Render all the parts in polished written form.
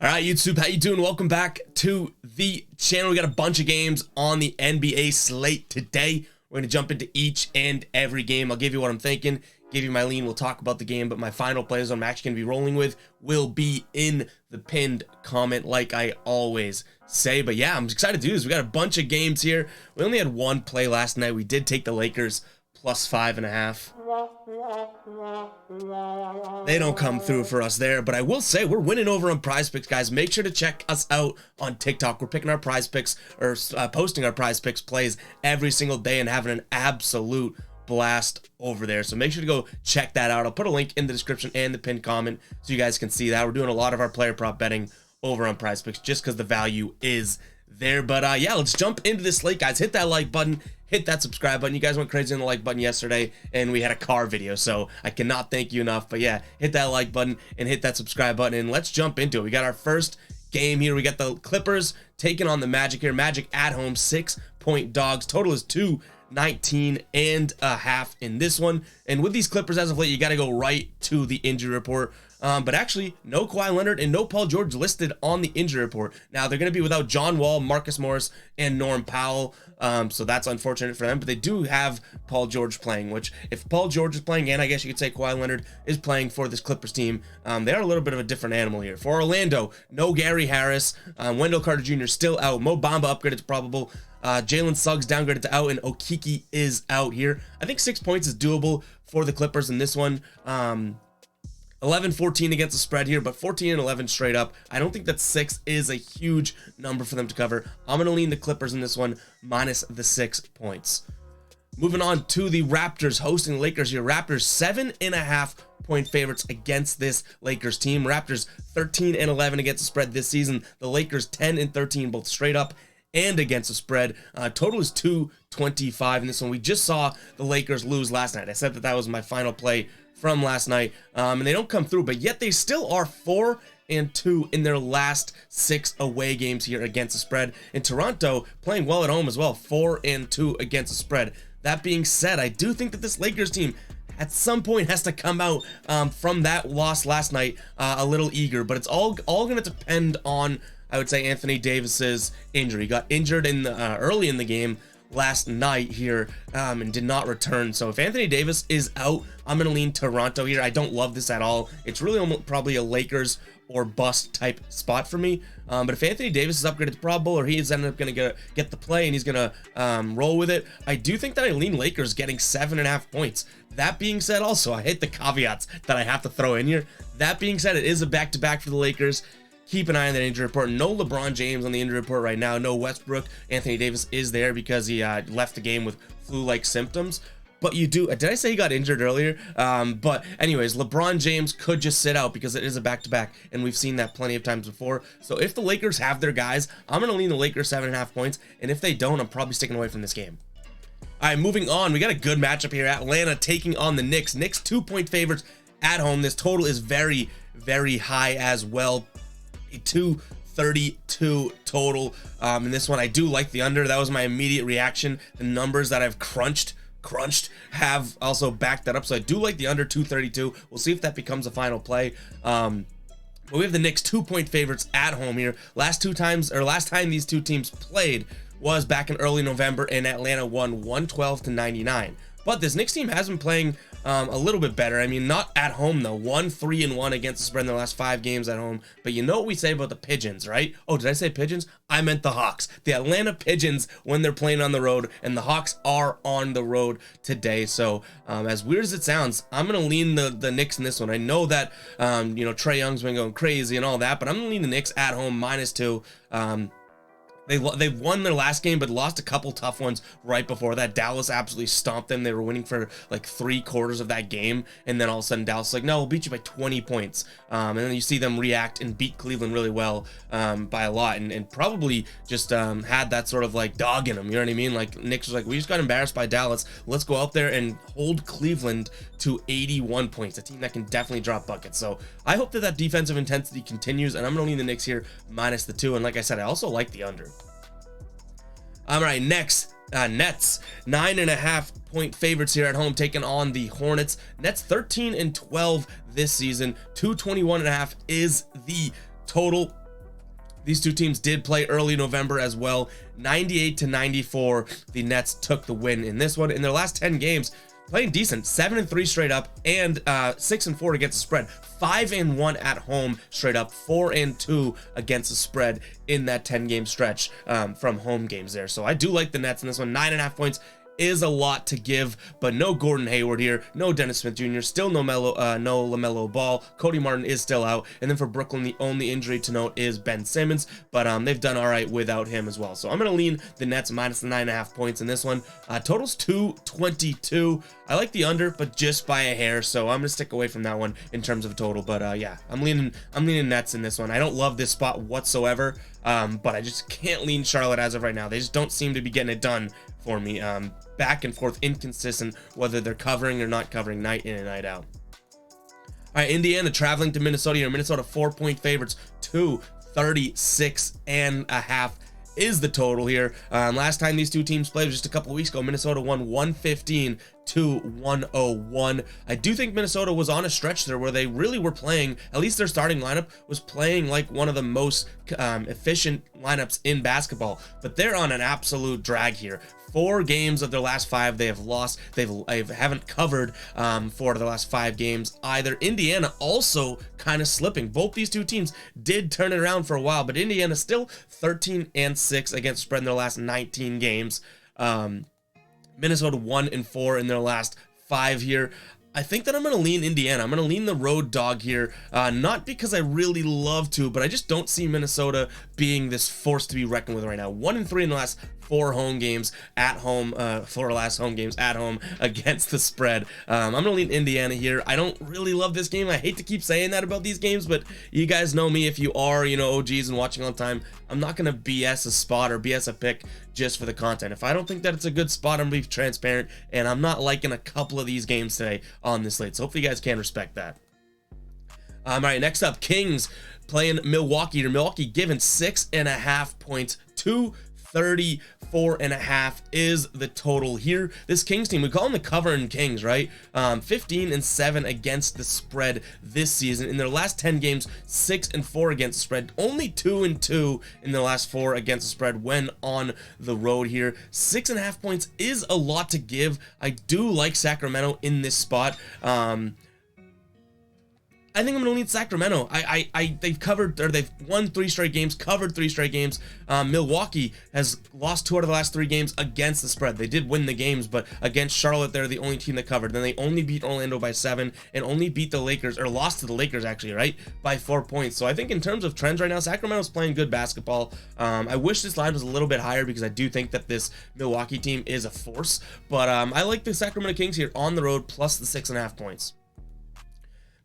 All right, YouTube, how you doing? Welcome back to the channel. We got a bunch of games on the NBA slate today. We're going to jump into each and every game. I'll give you what I'm thinking, give you my lean. We'll talk about the game, but my final players I'm actually going to be rolling with will be in the pinned comment like I always say. But yeah, I'm excited to do this. We got a bunch of games here. We only had one play last night. We did take the Lakers plus 5.5. They don't come through for us there, but I will say we're winning over on Prize Picks, guys. Make sure to check us out on TikTok. We're picking our Prize Picks or posting our Prize Picks plays every single day and having an absolute blast over there. So make sure to go check that out. I'll put a link in the description and the pinned comment so you guys can see that. We're doing a lot of our player prop betting over on Prize Picks just because the value is there. But yeah, let's jump into this slate, guys. Hit that like button. Hit that subscribe button. You guys went crazy on the like button yesterday, and we had a car video, so I cannot thank you enough. But yeah, hit that like button and hit that subscribe button, and let's jump into it. We got our first game here. We got the Clippers taking on the Magic here. Magic at home, 6-point dogs. Total is 219.5 in this one. And with these Clippers as of late, you got to go right to the injury report. But actually, no Kawhi Leonard and no Paul George listed on the injury report. Now, they're going to be without John Wall, Marcus Morris, and Norm Powell. So that's unfortunate for them. But they do have Paul George playing, which if Paul George is playing, and I guess you could say Kawhi Leonard is playing for this Clippers team, they are a little bit of a different animal here. For Orlando, no Gary Harris. Wendell Carter Jr. still out. Mo Bamba upgraded to probable. Jalen Suggs downgraded to out, and Okeke is out here. I think 6 points is doable for the Clippers in this one. 11-14 against the spread here, but 14 and 11 straight up. I don't think that 6 is a huge number for them to cover. I'm going to lean the Clippers in this one, minus the 6 points. Moving on to the Raptors hosting the Lakers here. Raptors 7.5-point favorites against this Lakers team. Raptors 13 and 11 against the spread this season. The Lakers 10 and 13 both straight up and against the spread. Total is 225 in this one. We just saw the Lakers lose last night. I said that was my final play from last night, and they don't come through, but yet they still are 4-2 in their last 6 away games here against the spread. In Toronto, playing well at home as well, 4-2 against the spread. That being said, I do think that this Lakers team at some point has to come out from that loss last night a little eager, but it's all going to depend on, I would say, Anthony Davis's injury. He got injured in the, early in the game last night here and did not return. So if Anthony Davis is out, I'm going to lean Toronto here. I don't love this at all. It's really almost probably a Lakers or bust type spot for me. But if Anthony Davis is upgraded to Pro Bowl, or he is ended up going to get the play and he's going to roll with it, I do think that I lean Lakers getting 7.5 points. That being said, also, I hate the caveats that I have to throw in here. That being said, it is a back-to-back for the Lakers. Keep an eye on that injury report. No LeBron James on the injury report right now. No Westbrook. Anthony Davis is there because he left the game with flu-like symptoms. But you do, did I say he got injured earlier? But anyways, LeBron James could just sit out because it is a back-to-back, and we've seen that plenty of times before. So if the Lakers have their guys, I'm going to lean the Lakers 7.5 points, and if they don't, I'm probably sticking away from this game. All right, moving on. We got a good matchup here. Atlanta taking on the Knicks. Knicks 2-point favorites at home. This total is very, very high as well. 232 total in this one. I do like the under. That was my immediate reaction. The numbers that I've crunched have also backed that up, so I do like the under 232. We'll see if that becomes a final play. But we have the Knicks 2-point favorites at home here. Last time these two teams played was back in early November, and Atlanta won 112-99. But this Knicks team has been playing a little bit better. I mean, not at home though. 3-1 against the spread in their last 5 games at home. But you know what we say about the Pigeons, right? Oh, did I say Pigeons? I meant the Hawks. The Atlanta Pigeons when they're playing on the road, and the Hawks are on the road today. So as weird as it sounds, I'm gonna lean the Knicks in this one. I know that Trae Young's been going crazy and all that, but I'm gonna lean the Knicks at home -2. They've won their last game, but lost a couple tough ones right before that. Dallas absolutely stomped them. They were winning for like 3/4 of that game, and then all of a sudden Dallas is like, no, we'll beat you by 20 points. And then you see them react and beat Cleveland really well by a lot, and probably just had that sort of like dog in them. You know what I mean? Like Knicks was like, we just got embarrassed by Dallas. Let's go out there and hold Cleveland to 81 points. A team that can definitely drop buckets. So I hope that defensive intensity continues, and I'm going to lean the Knicks here -2. And like I said, I also like the under. All right, next, Nets 9.5-point favorites here at home, taking on the Hornets. Nets 13 and 12 this season. 221.5 is the total. These two teams did play early November as well. 98-94, the Nets took the win in this one. In their last 10 games, playing decent, 7-3 straight up, and 6-4 against the spread. 5-1 at home straight up, 4-2 against the spread in that 10-game stretch from home games there. So I do like the Nets in this one. 9.5 points is a lot to give, but no Gordon Hayward here, no Dennis Smith Jr., still no LaMelo Ball. Cody Martin is still out, and then for Brooklyn, the only injury to note is Ben Simmons, but they've done all right without him as well. So I'm gonna lean the Nets minus the 9.5 points in this one. Totals 222. I like the under, but just by a hair, so I'm gonna stick away from that one in terms of a total. But yeah, I'm leaning Nets in this one. I don't love this spot whatsoever, but I just can't lean Charlotte as of right now. They just don't seem to be getting it done for me. Back and forth, inconsistent, whether they're covering or not covering night in and night out. All right, Indiana traveling to Minnesota here. Minnesota 4-point favorites, 236.5 is the total here. Last time these two teams played was just a couple of weeks ago. Minnesota won 115-101. I do think Minnesota was on a stretch there where they really were playing, at least their starting lineup was playing like one of the most efficient lineups in basketball, but they're on an absolute drag here. 4 games of their last 5 they have lost. They haven't covered 4 of the last 5 games either. Indiana also kind of slipping. Both these two teams did turn it around for a while, but Indiana still 13-6 against spread in their last 19 games. Minnesota 1-4 in their last 5 here. I think that I'm going to lean Indiana. I'm going to lean the road dog here, not because I really love to, but I just don't see Minnesota being this force to be reckoned with right now. 1-3 in the last 4 home games at home, 4 last home games at home against the spread. I'm going to lean Indiana here. I don't really love this game. I hate to keep saying that about these games, but you guys know me. If you are, OGs and watching all the time, I'm not going to BS a spot or BS a pick just for the content. If I don't think that it's a good spot, I'm going to be transparent, and I'm not liking a couple of these games today on this slate. So hopefully you guys can respect that. All right, next up, Kings playing Milwaukee. Milwaukee given 6.5 points, 234.5 is the total here. This Kings team, we call them the covering Kings, right? 15-7 against the spread this season. In their last 10 games, 6-4 against the spread. Only 2-2 in the last 4 against the spread when on the road here. 6.5 points is a lot to give. I do like Sacramento in this spot. I think I'm going to lean Sacramento. They've won 3 straight games, covered 3 straight games. Milwaukee has lost 2 out of the last 3 games against the spread. They did win the games, but against Charlotte, they're the only team that covered. Then they only beat Orlando by 7 and only beat the Lakers, or lost to the Lakers actually, right, by 4 points. So I think in terms of trends right now, Sacramento's playing good basketball. I wish this line was a little bit higher because I do think that this Milwaukee team is a force, but I like the Sacramento Kings here on the road plus the 6.5 points.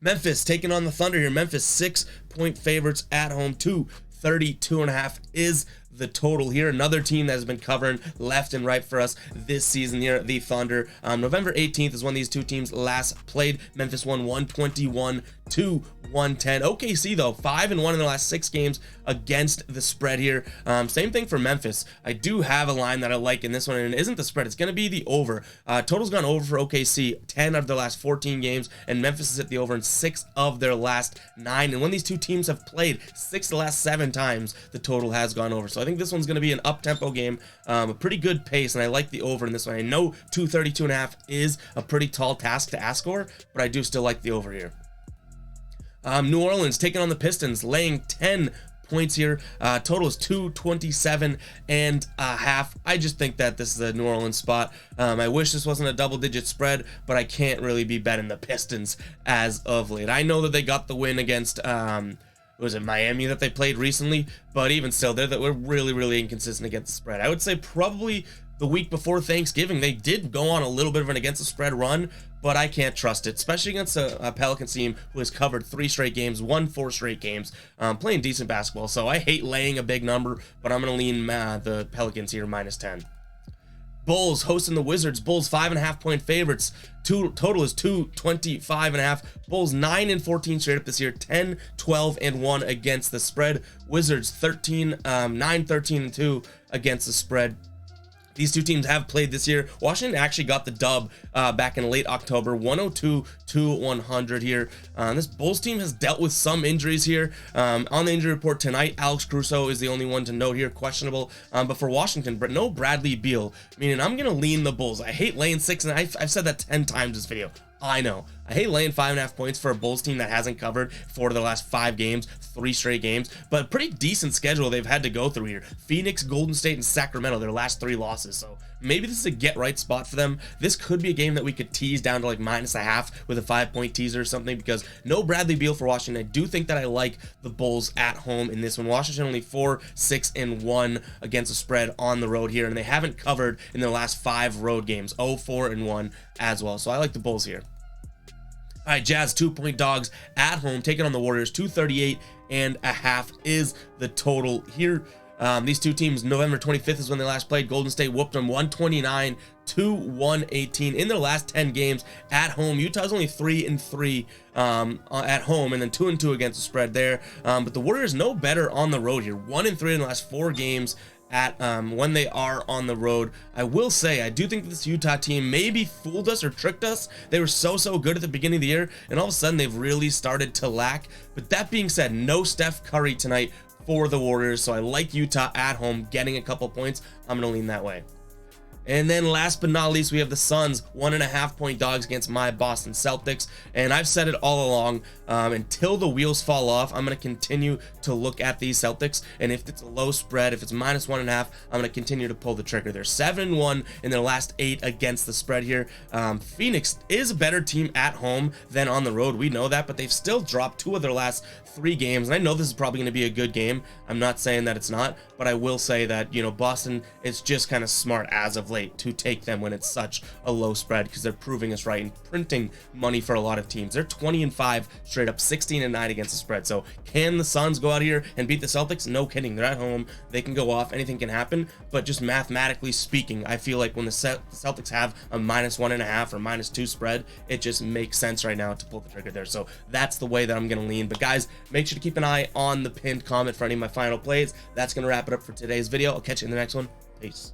Memphis taking on the Thunder here. Memphis 6-point favorites at home. 232.5 is the total here. Another team that has been covering left and right for us this season here, the Thunder. November 18th is when these two teams last played. Memphis won 121-110. OKC though 5-1 in their last 6 games against the spread here. Same thing for Memphis. I do have a line that I like in this one, and it isn't the spread, it's going to be the over. Total's gone over for OKC 10 out of their last 14 games, and Memphis has hit the over in 6 of their last 9. And when these two teams have played 6 of the last 7 times, the total has gone over. So I think this one's going to be an up-tempo game, a pretty good pace, and I like the over in this one. I know 232.5 is a pretty tall task to ask for, but I do still like the over here. New Orleans taking on the Pistons, laying 10 points here. Total is 227.5. I just think that this is a New Orleans spot. I wish this wasn't a double-digit spread, but I can't really be betting the Pistons as of late. I know that they got the win against was it Miami that they played recently, but even still, we're really inconsistent against the spread. I would say probably the week before Thanksgiving, they did go on a little bit of an against the spread run, but I can't trust it, especially against a Pelicans team who has covered 3 straight games, won 4 straight games, playing decent basketball. So I hate laying a big number, but I'm going to lean the Pelicans here minus 10. Bulls hosting the Wizards. Bulls 5.5-point favorites. Total is 225.5. Bulls 9-14 straight up this year. 10-12-1 against the spread. Wizards 9-13-2 against the spread. These two teams have played this year. Washington actually got the dub back in late October, 102-100 here. This Bulls team has dealt with some injuries here. On the injury report tonight, Alex Caruso is the only one to note here, questionable. But for Washington, but no Bradley Beal, meaning I'm going to lean the Bulls. I hate laying 6, and I've said that 10 times this video. I know. I hate laying 5.5 points for a Bulls team that hasn't covered 4 of their last 5 games, 3 straight games, but pretty decent schedule they've had to go through here. Phoenix, Golden State, and Sacramento, their last 3 losses. So maybe this is a get right spot for them. This could be a game that we could tease down to like -0.5 with a 5-point teaser or something, because no Bradley Beal for Washington. I do think that I like the Bulls at home in this one. Washington only 4-6-1 against the spread on the road here, and they haven't covered in their last 5 road games, 0-4-1 as well. So I like the Bulls here. All right, Jazz 2-point dogs at home, taking on the Warriors. 238.5 is the total here. These two teams, November 25th is when they last played. Golden State whooped them 129-118 in their last 10 games at home. Utah's only 3-3 at home, and then 2-2 against the spread there. But the Warriors no better on the road here. 1-3 in the last 4 games at when they are on the road. I will say, I do think this Utah team maybe fooled us or tricked us. They were so good at the beginning of the year, and all of a sudden they've really started to lack. But that being said, no Steph Curry tonight for the Warriors, so I like Utah at home getting a couple points. I'm gonna lean that way. And then last but not least, we have the Suns, 1.5-point dogs against my Boston Celtics. And I've said it all along, until the wheels fall off, I'm going to continue to look at these Celtics. And if it's a low spread, if it's -1.5, I'm going to continue to pull the trigger. They're 7-1 in their last 8 against the spread here. Phoenix is a better team at home than on the road. We know that, but they've still dropped 2 of their last 3 games. And I know this is probably going to be a good game. I'm not saying that it's not, but I will say that, you know, Boston is just kind of smart as of late to take them when it's such a low spread, because they're proving us right and printing money for a lot of teams. They're 20-5 straight up, 16-9 against the spread. So can the Suns go out here and beat the Celtics? No kidding. They're at home. They can go off. Anything can happen. But just mathematically speaking, I feel like when the Celtics have a -1.5 or -2 spread, it just makes sense right now to pull the trigger there. So that's the way that I'm going to lean. But guys, make sure to keep an eye on the pinned comment for any of my final plays. That's going to wrap it up for today's video. I'll catch you in the next one. Peace.